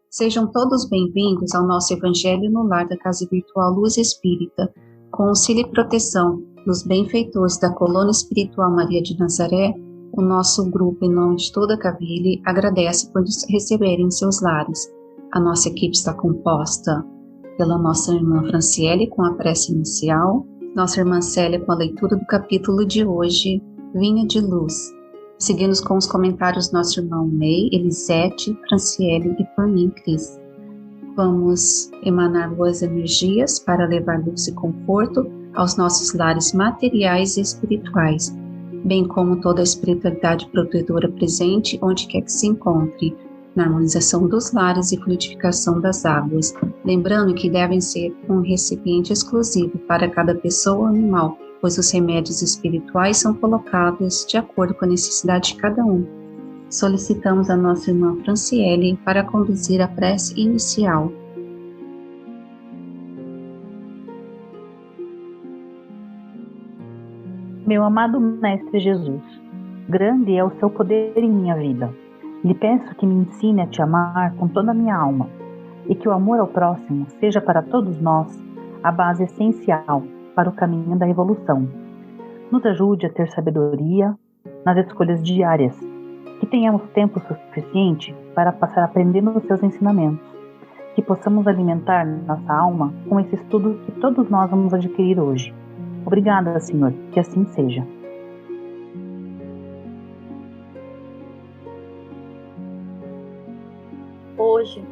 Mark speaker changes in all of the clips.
Speaker 1: Sejam todos bem-vindos ao nosso Evangelho no Lar da Casa Virtual Luz Espírita, com auxílio e proteção dos benfeitores da Colônia Espiritual Maria de Nazaré. O nosso grupo, em nome de toda a Cavile, agradece por nos receberem em seus lares. A nossa equipe está composta pela nossa irmã Franciele, com a prece inicial, nossa irmã Célia, com a leitura do capítulo de hoje, Vinha de Luz. Seguimos com os comentários do nosso irmão Ney, Elisete, Franciele e por mim, Cris. Vamos emanar boas energias para levar luz e conforto aos nossos lares materiais e espirituais, bem como toda a espiritualidade protetora presente onde quer que se encontre, na harmonização dos lares e fluidificação das águas, lembrando que devem ser um recipiente exclusivo para cada pessoa ou animal, pois os remédios espirituais são colocados de acordo com a necessidade de cada um. Solicitamos a nossa irmã Franciele para conduzir a prece inicial.
Speaker 2: Meu amado Mestre Jesus, grande é o seu poder em minha vida. Lhe peço que me ensine a te amar com toda a minha alma e que o amor ao próximo seja para todos nós a base essencial para o caminho da evolução. Nos ajude a ter sabedoria nas escolhas diárias, que tenhamos tempo suficiente para passar aprendendo os seus ensinamentos, que possamos alimentar nossa alma com esse estudo que todos nós vamos adquirir hoje. Obrigada, Senhor, que assim seja.
Speaker 3: Hoje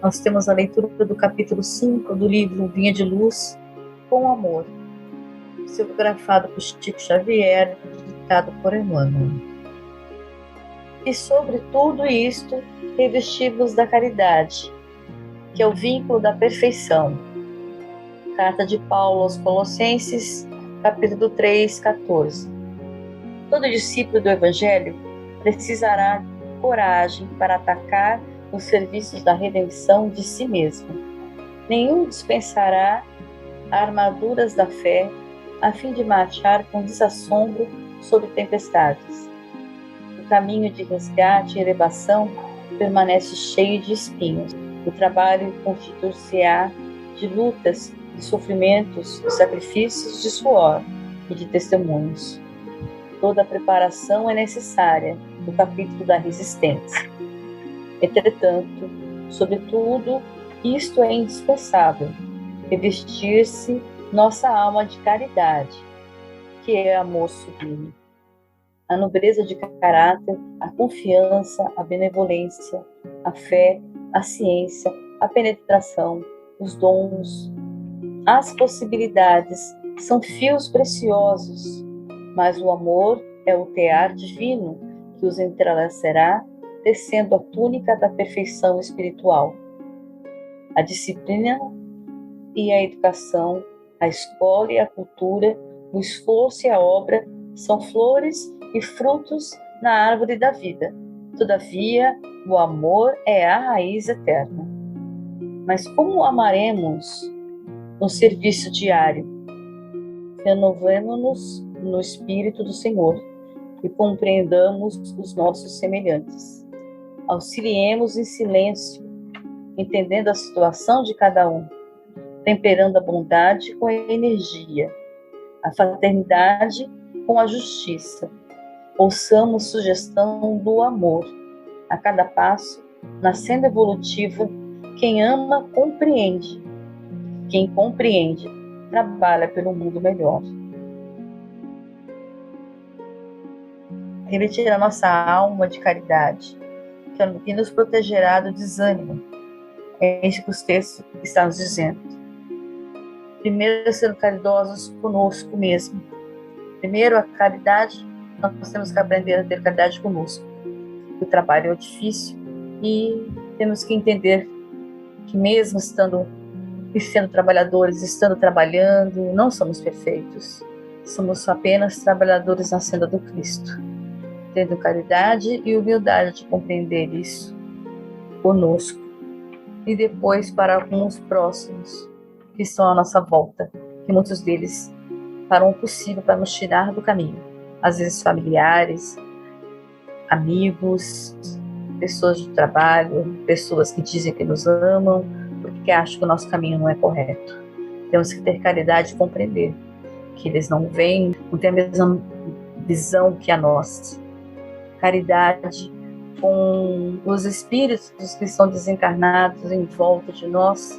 Speaker 3: nós temos a leitura do capítulo 5 do livro Vinha de Luz, com amor, psicografado por Chico Xavier, ditado por Emmanuel. E sobre tudo isto, revestivos da caridade, que é o vínculo da perfeição. Carta de Paulo aos Colossenses, capítulo 3, 14. Todo discípulo do Evangelho precisará de coragem para atacar os serviços da redenção de si mesmo. Nenhum dispensará armaduras da fé, a fim de marchar com desassombro sobre tempestades. O caminho de resgate e elevação permanece cheio de espinhos. O trabalho constituir-se-á de lutas, de sofrimentos, de sacrifícios, de suor e de testemunhos. Toda a preparação é necessária no capítulo da resistência. Entretanto, sobretudo, isto é indispensável: revestir-se nossa alma de caridade, que é amor sublime. A nobreza de caráter, a confiança, a benevolência, a fé, a ciência, a penetração, os dons, as possibilidades são fios preciosos, mas o amor é o tear divino que os entrelaçará, tecendo a túnica da perfeição espiritual. A disciplina e a educação, a escola e a cultura, o esforço e a obra são flores e frutos na árvore da vida. Todavia, o amor é a raiz eterna. Mas como amaremos no serviço diário? Renovemo-nos no Espírito do Senhor e compreendamos os nossos semelhantes. Auxiliemos em silêncio, entendendo a situação de cada um, temperando a bondade com a energia, a fraternidade com a justiça. Ouçamos sugestão do amor. A cada passo, na senda evolutiva, quem ama compreende. Quem compreende trabalha pelo mundo melhor. Revestir a nossa alma de caridade, que nos protegerá do desânimo. É isso que os textos estão nos dizendo. Primeiro, sendo caridosos conosco mesmo. Primeiro, a caridade, nós temos que aprender a ter caridade conosco. O trabalho é difícil e temos que entender que mesmo sendo trabalhadores, estando trabalhando, não somos perfeitos. Somos apenas trabalhadores na senda do Cristo. Tendo caridade e humildade de compreender isso conosco. E depois para com os próximos, que estão à nossa volta, que muitos deles farão o possível para nos tirar do caminho. Às vezes familiares, amigos, pessoas de trabalho, pessoas que dizem que nos amam, porque acham que o nosso caminho não é correto. Temos que ter caridade e compreender que eles não têm a mesma visão que a nossa. Caridade com os espíritos que estão desencarnados em volta de nós,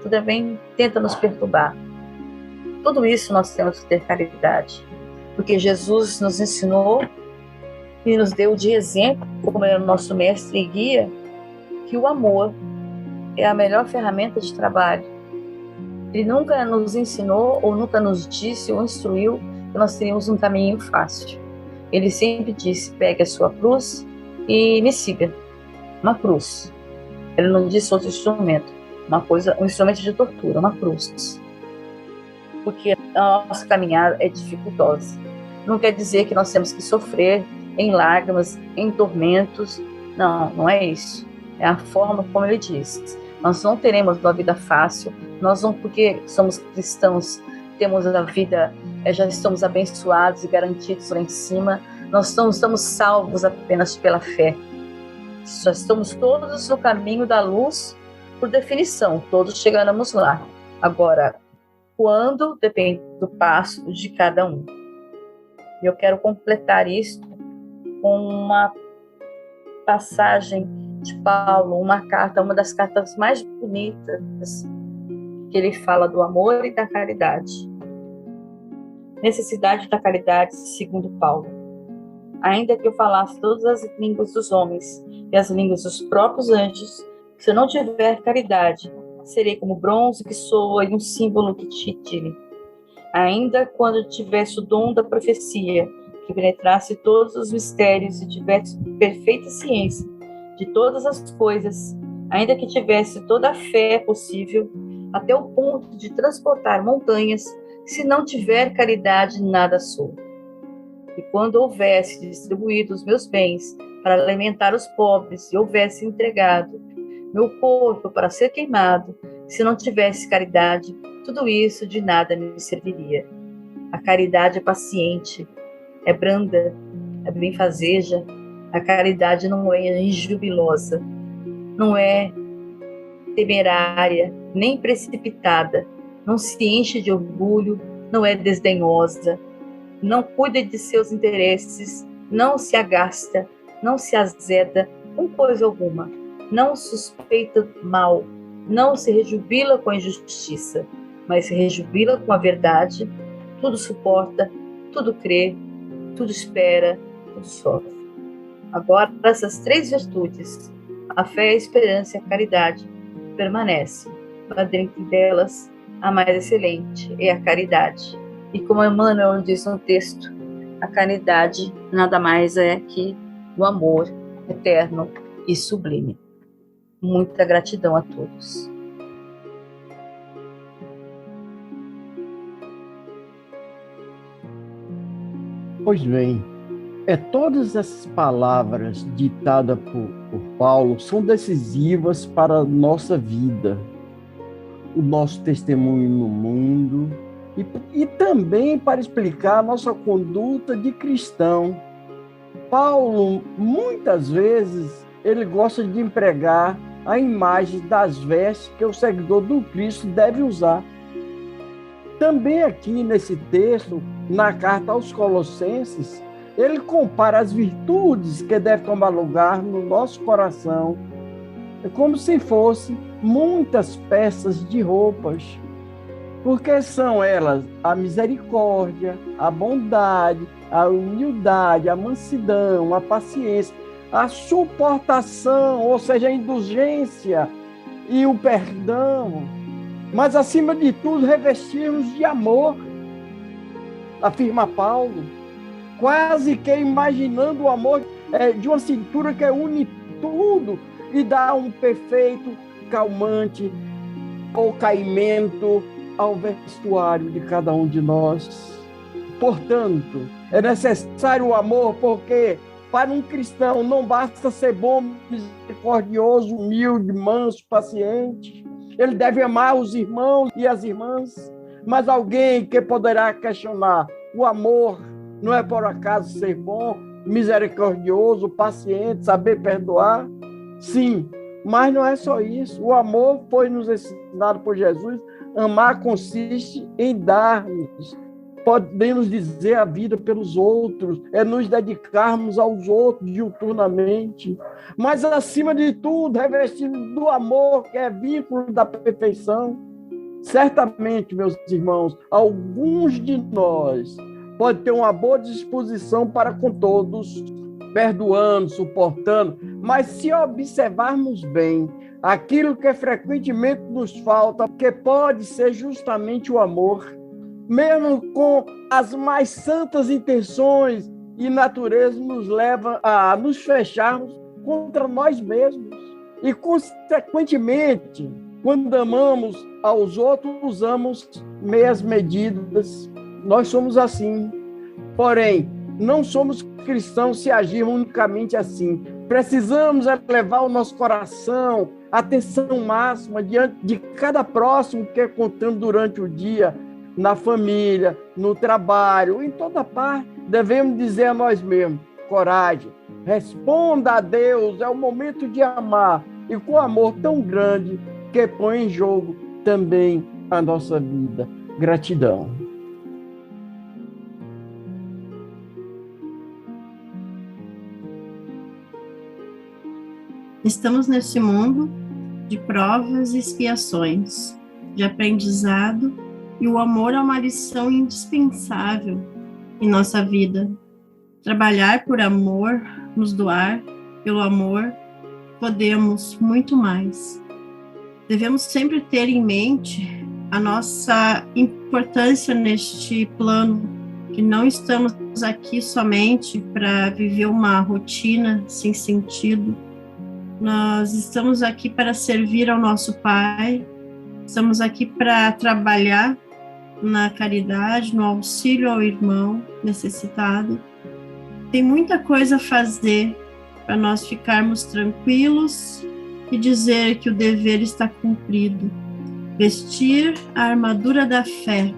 Speaker 3: também tenta nos perturbar. Tudo isso nós temos que ter caridade, porque Jesus nos ensinou e nos deu de exemplo, como é o nosso mestre e guia, que o amor é a melhor ferramenta de trabalho. Ele nunca nos ensinou ou nunca nos disse ou instruiu que nós teríamos um caminho fácil. Ele sempre disse: pegue a sua cruz e me siga. Uma cruz. Ele não disse outro instrumento. Um instrumento de tortura, uma cruz. Porque a nossa caminhada é dificultosa. Não quer dizer que nós temos que sofrer em lágrimas, em tormentos. Não, não é isso. É a forma como ele diz. Nós não teremos uma vida fácil. Nós não, porque somos cristãos, temos a vida, já estamos abençoados e garantidos lá em cima. Nós não estamos salvos apenas pela fé. Já estamos todos no caminho da luz, por definição, todos chegaremos lá. Agora, quando depende do passo de cada um. Eu quero completar isso com uma passagem de Paulo, uma das cartas mais bonitas, que ele fala do amor e da caridade. Necessidade da caridade, segundo Paulo. Ainda que eu falasse todas as línguas dos homens e as línguas dos próprios anjos, se eu não tiver caridade, serei como bronze que soa e um símbolo que titile. Ainda quando tivesse o dom da profecia, que penetrasse todos os mistérios e tivesse perfeita ciência de todas as coisas, ainda que tivesse toda a fé possível, até o ponto de transportar montanhas, se não tiver caridade, nada sou. E quando houvesse distribuído os meus bens para alimentar os pobres e houvesse entregado meu corpo para ser queimado, se não tivesse caridade, tudo isso de nada me serviria. A caridade é paciente, é branda, é benfazeja. A caridade não é injubilosa, não é temerária, nem precipitada, não se enche de orgulho, não é desdenhosa, não cuida de seus interesses, não se agasta, não se azeda com coisa alguma, não suspeita mal, não se rejubila com a injustiça, mas se rejubila com a verdade, tudo suporta, tudo crê, tudo espera, tudo sofre. Agora, essas três virtudes, a fé, a esperança e a caridade, permanecem. Mas dentro delas, a mais excelente é a caridade. E como Emmanuel diz no texto, a caridade nada mais é que o amor eterno e sublime. Muita gratidão a todos.
Speaker 4: Pois bem, todas essas palavras ditadas por Paulo são decisivas para a nossa vida, o nosso testemunho no mundo e também para explicar a nossa conduta de cristão. Paulo, muitas vezes, ele gosta de empregar a imagem das vestes que o seguidor do Cristo deve usar. Também aqui nesse texto, na carta aos Colossenses, ele compara as virtudes que devem tomar lugar no nosso coração, como se fossem muitas peças de roupas, porque são elas a misericórdia, a bondade, a humildade, a mansidão, a paciência, a suportação, ou seja, a indulgência e o perdão, mas acima de tudo revestirmos de amor, afirma Paulo, quase que imaginando o amor de uma cintura que une tudo e dá um perfeito calmante ou caimento ao vestuário de cada um de nós. Portanto, é necessário o amor, porque para um cristão não basta ser bom, misericordioso, humilde, manso, paciente. Ele deve amar os irmãos e as irmãs, Mas alguém que poderá questionar: o amor não é por acaso ser bom, misericordioso, paciente, saber perdoar? Sim, mas não é só isso. O amor foi nos ensinado por Jesus. Amar consiste em dar-nos. Podemos dizer a vida pelos outros, é nos dedicarmos aos outros diuturnamente. Mas, acima de tudo, revestidos do amor, que é vínculo da perfeição. Certamente, meus irmãos, alguns de nós podem ter uma boa disposição para com todos, perdoando, suportando, mas se observarmos bem, aquilo que frequentemente nos falta, que pode ser justamente o amor, mesmo com as mais santas intenções e natureza, nos leva a nos fecharmos contra nós mesmos. E, consequentemente, quando amamos aos outros, usamos meias medidas. Nós somos assim. Porém, não somos cristãos se agirmos unicamente assim. Precisamos elevar o nosso coração, atenção máxima diante de cada próximo que encontramos durante o dia, na família, no trabalho, em toda parte. Devemos dizer a nós mesmos: coragem, responda a Deus, é o momento de amar, e com amor tão grande que põe em jogo também a nossa vida. Gratidão.
Speaker 5: Estamos nesse mundo de provas e expiações, de aprendizado, e o amor é uma lição indispensável em nossa vida. Trabalhar por amor, nos doar pelo amor, podemos muito mais. Devemos sempre ter em mente a nossa importância neste plano, que não estamos aqui somente para viver uma rotina sem sentido. Nós estamos aqui para servir ao nosso Pai, estamos aqui para trabalhar na caridade, no auxílio ao irmão necessitado. Tem muita coisa a fazer para nós ficarmos tranquilos e dizer que o dever está cumprido. Vestir a armadura da fé.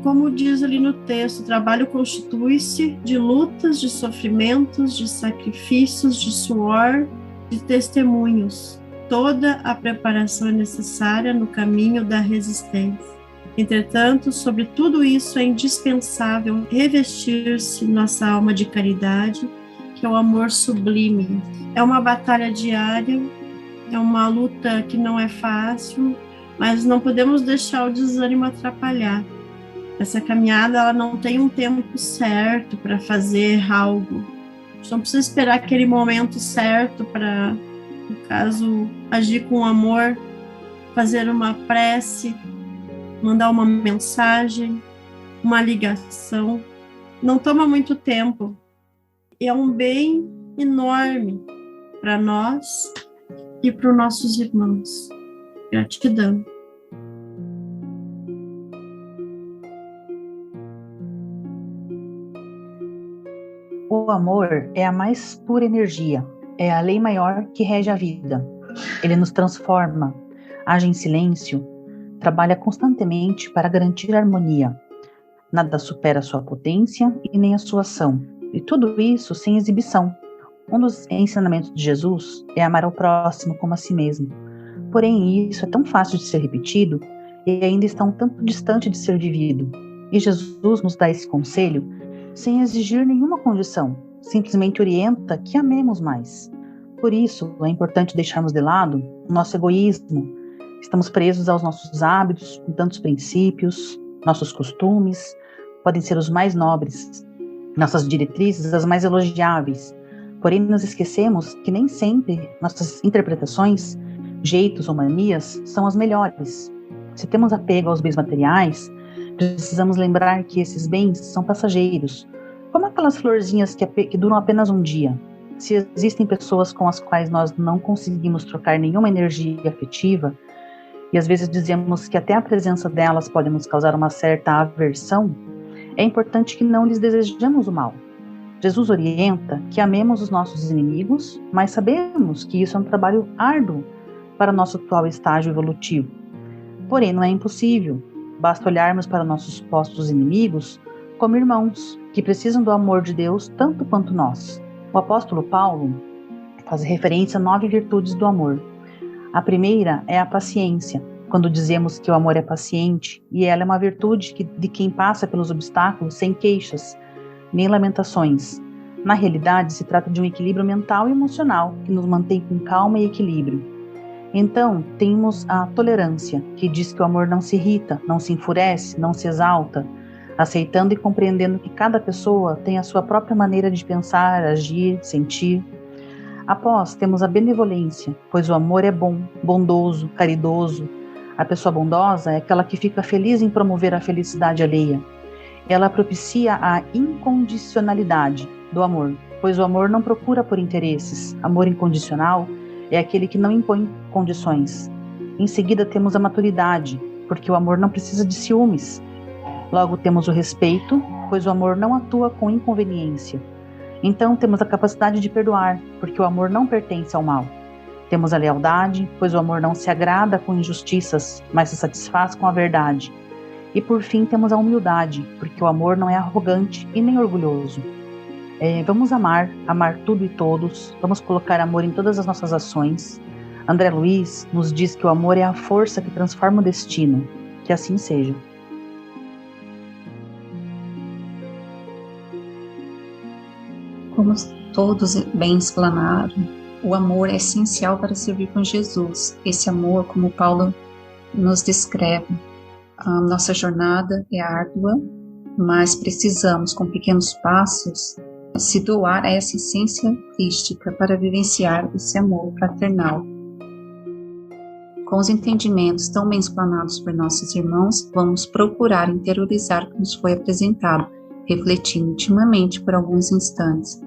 Speaker 5: Como diz ali no texto, o trabalho constitui-se de lutas, de sofrimentos, de sacrifícios, de suor, de testemunhos. Toda a preparação é necessária no caminho da resistência. Entretanto, sobre tudo isso é indispensável revestir-se nossa alma de caridade, que é o amor sublime. É uma batalha diária, é uma luta que não é fácil, mas não podemos deixar o desânimo atrapalhar. Essa caminhada, ela não tem um tempo certo para fazer algo. A gente não precisa esperar aquele momento certo para, no caso, agir com amor, fazer uma prece, mandar uma mensagem, uma ligação. Não toma muito tempo. É um bem enorme para nós e para os nossos irmãos. Gratidão.
Speaker 2: O amor é a mais pura energia, é a lei maior que rege a vida. Ele nos transforma, age em silêncio, trabalha constantemente para garantir a harmonia. Nada supera sua potência e nem a sua ação. E tudo isso sem exibição. Um dos ensinamentos de Jesus é amar ao próximo como a si mesmo. Porém, isso é tão fácil de ser repetido e ainda está um tanto distante de ser vivido. E Jesus nos dá esse conselho sem exigir nenhuma condição, simplesmente orienta que amemos mais. Por isso, é importante deixarmos de lado o nosso egoísmo. Estamos presos aos nossos hábitos, com tantos princípios, nossos costumes, podem ser os mais nobres, nossas diretrizes as mais elogiáveis. Porém, nos esquecemos que nem sempre nossas interpretações, jeitos ou manias são as melhores. Se temos apego aos bens materiais, precisamos lembrar que esses bens são passageiros, como aquelas florzinhas que duram apenas um dia. Se existem pessoas com as quais nós não conseguimos trocar nenhuma energia afetiva, e às vezes dizemos que até a presença delas pode nos causar uma certa aversão, é importante que não lhes desejemos o mal. Jesus orienta que amemos os nossos inimigos, mas sabemos que isso é um trabalho árduo para o nosso atual estágio evolutivo. Porém, não é impossível. basta olharmos para nossos supostos inimigos como irmãos, que precisam do amor de Deus tanto quanto nós. O apóstolo Paulo faz referência a 9 virtudes do amor. A primeira é a paciência, quando dizemos que o amor é paciente, e ela é uma virtude de quem passa pelos obstáculos sem queixas, nem lamentações. Na realidade, se trata de um equilíbrio mental e emocional que nos mantém com calma e equilíbrio. Então, temos a tolerância, que diz que o amor não se irrita, não se enfurece, não se exalta, aceitando e compreendendo que cada pessoa tem a sua própria maneira de pensar, agir, sentir. Após, temos a benevolência, pois o amor é bom, bondoso, caridoso. A pessoa bondosa é aquela que fica feliz em promover a felicidade alheia. Ela propicia a incondicionalidade do amor, pois o amor não procura por interesses. Amor incondicional é aquele que não impõe condições. Em seguida temos a maturidade, porque o amor não precisa de ciúmes. Logo temos o respeito, pois o amor não atua com inconveniência. Então temos a capacidade de perdoar, porque o amor não pertence ao mal. Temos a lealdade, pois o amor não se agrada com injustiças, mas se satisfaz com a verdade. E por fim temos a humildade, porque o amor não é arrogante e nem orgulhoso. Vamos amar tudo e todos, vamos colocar amor em todas as nossas ações. André Luiz nos diz que o amor é a força que transforma o destino. Que assim seja.
Speaker 1: Como todos bem explanaram, o amor é essencial para servir com Jesus. Esse amor, como Paulo nos descreve, a nossa jornada é árdua, mas precisamos, com pequenos passos, se doar a essa essência crística para vivenciar esse amor fraternal. Com os entendimentos tão bem explanados por nossos irmãos, vamos procurar interiorizar o que nos foi apresentado, refletindo intimamente por alguns instantes.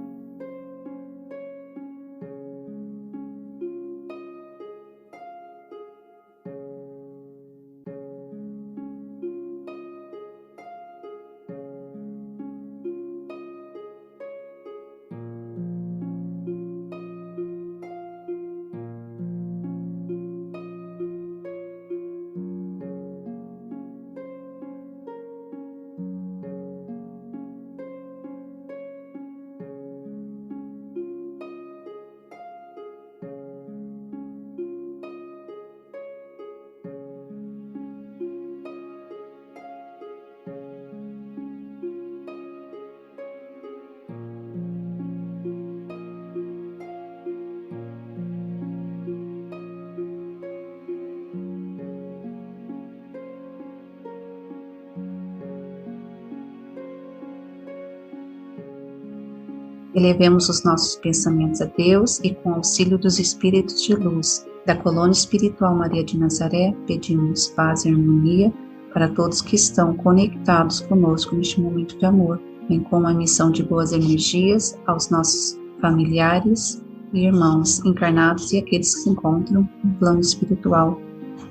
Speaker 1: Elevemos os nossos pensamentos a Deus e, com o auxílio dos Espíritos de Luz da Colônia Espiritual Maria de Nazaré, pedimos paz e harmonia para todos que estão conectados conosco neste momento de amor, bem como a missão de boas energias aos nossos familiares e irmãos encarnados e aqueles que se encontram no plano espiritual.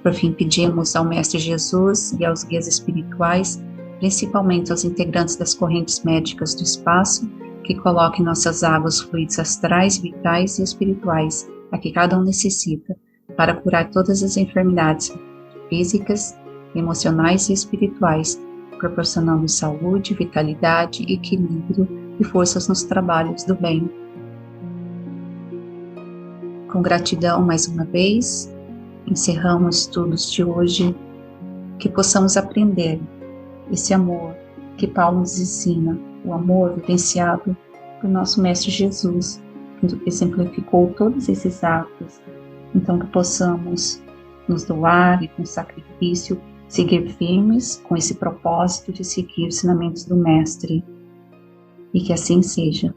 Speaker 1: Por fim, pedimos ao Mestre Jesus e aos guias espirituais, principalmente aos integrantes das correntes médicas do espaço, que coloquem nossas águas, fluidos astrais, vitais e espirituais, a que cada um necessita, para curar todas as enfermidades físicas, emocionais e espirituais, proporcionando saúde, vitalidade, equilíbrio e forças nos trabalhos do bem. Com gratidão, mais uma vez, encerramos os estudos de hoje, que possamos aprender esse amor que Paulo nos ensina, o amor vivenciado por nosso Mestre Jesus, que exemplificou todos esses atos. Então, que possamos nos doar e com sacrifício seguir firmes com esse propósito de seguir os ensinamentos do Mestre. E que assim seja.